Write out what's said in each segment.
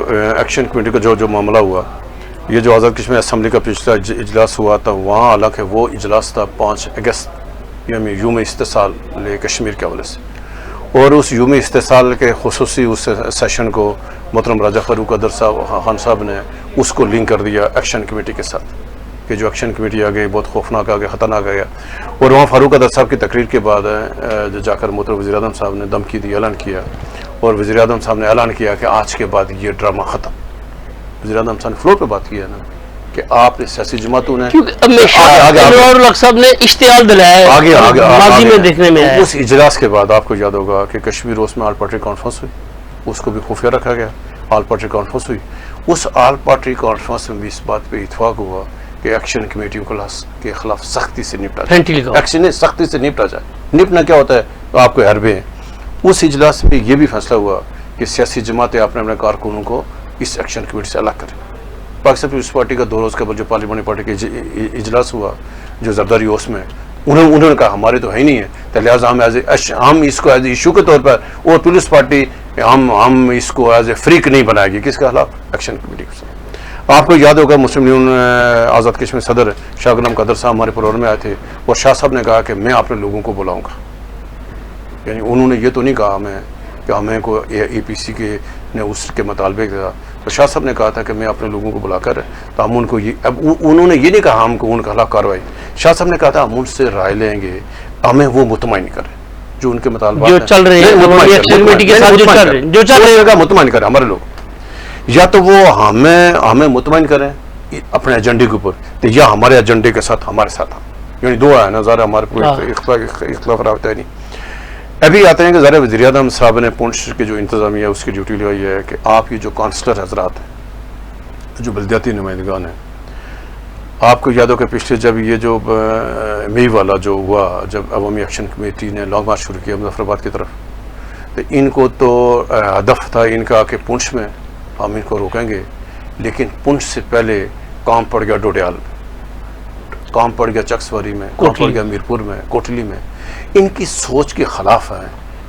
Action committee کا جو معاملہ ہوا، یہ جو آزاد کشمیر اسمبلی کا پچھلا اجلاس ہوا تھا، وہاں حالانکہ وہ اجلاس تھا 5 اگست یوم استحصال کشمیر کے حوالے سے، اور اس یوم استحصال کے خصوصی اس سیشن کو محترم راجہ فاروق قدر صاحب خان صاحب نے اس کو لنک کر دیا ایکشن کمیٹی کے ساتھ، کہ جو ایکشن کمیٹی آ گئی بہت خوفناک آ گئی، خطرناک آ گیا. اور وہاں فاروق قدر صاحب کی تقریر کے بعد جا کر محترم وزیر اعظم صاحب نے دھمکی دی، اعلان کیا، اور وزیر اعظم صاحب نے اعلان کیا کہ آج کے بعد یہ ڈرامہ ختم. وزیر اعظم صاحب نے فلور پہ بات کی ہے نا کہ آپ نے سیاسی جماعتوں نے صاحب نے اشتعال دلایا ماضی میں دیکھنے میں آیا. اس اجلاس کے بعد آپ کو یاد ہوگا کہ کشمیر روز میں آل پارٹی کانفرنس ہوئی، اس کو بھی خفیہ رکھا گیا، آل پارٹی کانفرنس ہوئی. اس آل پارٹی کانفرنس میں بھی اس بات پہ اتفاق ہوا کہ ایکشن کمیٹیوں کے خلاف سختی سے نپٹا جائے، ایکشن سختی سے نپٹا جائے. نپٹنا کیا ہوتا ہے آپ کو حربے ہیں. اس اجلاس میں یہ بھی فیصلہ ہوا کہ سیاسی جماعتیں اپنے اپنے کارکنوں کو اس ایکشن کمیٹی سے الگ کریں. پاکستان پیپلز پارٹی کا 2 روز قبل جو پارلیمانی پارٹی کا اجلاس ہوا جو زرداری اس میں انہوں نے کہا ہمارے تو ہے ہی نہیں ہے، تو لہٰذا ہم اس کو ایز اے ایشو کے طور پر، اور پیپلز پارٹی ہم اس کو ایز اے فریق نہیں بنائے گی. کس کے خلاف؟ ایکشن کمیٹی کے ساتھ. آپ کو یاد ہوگا مسلم یونین آزاد کشمیر صدر شاہ غلام قادر صاحب ہمارے پروگرام میں آئے تھے، اور شاہ صاحب نے کہا کہ میں اپنے لوگوں کو بلاؤں گا. یعنی انہوں نے یہ تو نہیں کہا ہمیں کہ ہمیں کو اے پی سی کے نے اس کے مطالبے کا، تو شاہ صاحب نے کہا تھا کہ میں اپنے لوگوں کو بلا کر تو ہم ان کو اب انہوں نے یہ نہیں کہا ہم کو ان کے خلاف کارروائی. شاہ صاحب نے کہا تھا ہم ان سے رائے لیں گے، ہمیں وہ مطمئن کریں جو ان کے مطالبات جو چل رہے ہیں مطمئن کریں ہمارے لوگ، یا تو وہ ہمیں مطمئن کریں اپنے ایجنڈے کے اوپر، تو یا ہمارے ایجنڈے کے ساتھ ہمارے ساتھ ہم. یعنی دو ہے نا، ذرا ہمارے کوئی اختلاف رابطہ نہیں. ابھی آتے ہیں کہ ذرا وزیر اعظم صاحب نے پونچھ کے جو انتظامیہ اس کی ڈیوٹی لگائی ہے کہ آپ یہ جو کانسلر حضرات ہیں، جو بلدیاتی نمائندگان ہیں، آپ کو یاد ہو کہ پچھلے جب یہ جو مئی والا جو ہوا، جب عوامی ایکشن کمیٹی نے لانگ مارچ شروع کیا مظفر آباد کی طرف، تو ان کو تو ہدف تھا ان کا کہ پونچھ میں ہم ان کو روکیں گے، لیکن پونچھ سے پہلے کام پڑ گیا ڈوڈیال میں، کام پڑ گیا چکسواری میں، کام پڑ گیا میرپور میں، کوٹلی میں. ان کی سوچ کے خلاف ہیں.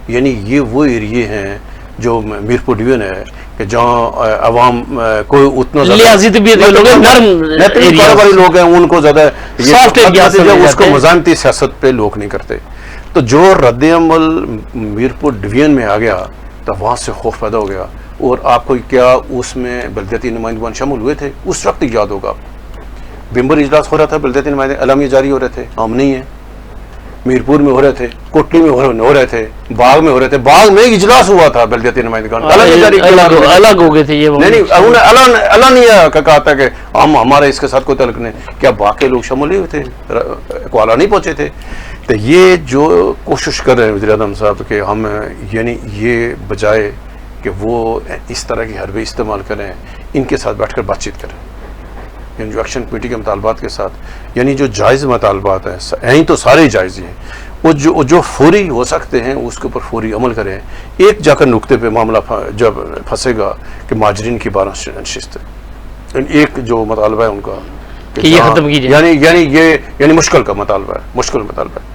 یعنی یہ وہ ایریے ہیں جو میرپور ڈویژن ہے کہ جہاں عوام کوئی اتنا کاروباری لوگ ہیں، ان کو زیادہ اس کو مزاحمتی سیاست پہ لوگ نہیں کرتے. تو جو رد عمل میرپور ڈویژن میں آ گیا تو وہاں سے خوف پیدا ہو گیا. اور آپ کو کیا اس میں بلدیاتی نمائندگان شامل ہوئے تھے؟ اس وقت یاد ہوگا بمبر اجلاس ہو رہا تھا، بلدیاتی نمائندے اعلامیہ جاری ہو رہے تھے، ہم نہیں ہیں. میرپور میں ہو رہے تھے، کوٹلی میں ہو رہے تھے، باغ میں ہو رہے تھے. باغ میں اجلاس ہوا تھا بلدیاتی نمائندگان الگ ہو گئے تھے. یہ نہیں اللہ نہیں کہا تھا کہ ہمارے اس کے ساتھ کوئی تعلق نہیں. کیا باقی لوگ شامل ہوئے تھے؟ کوالہ نہیں پہنچے تھے. تو یہ جو کوشش کر رہے ہیں وزیر اعظم صاحب کہ ہم یعنی یہ بجائے کہ وہ اس طرح کی حربے استعمال کریں، ان کے ساتھ بیٹھ کر بات چیت کریں. یعنی جو ایکشن کمیٹی کے مطالبات کے ساتھ، یعنی جو جائز مطالبات ہیں تو سارے جائز ہیں، وہ جو فوری ہو سکتے ہیں اس کے اوپر فوری عمل کریں. ایک جا کر نقطے پہ معاملہ جب پھنسے گا کہ مہاجرین کی 12 نشست ہے، ایک جو مطالبہ ہے ان کا کہ یہ ختم کیجیے، یعنی مشکل کا مطالبہ ہے، مشکل مطالبہ ہے.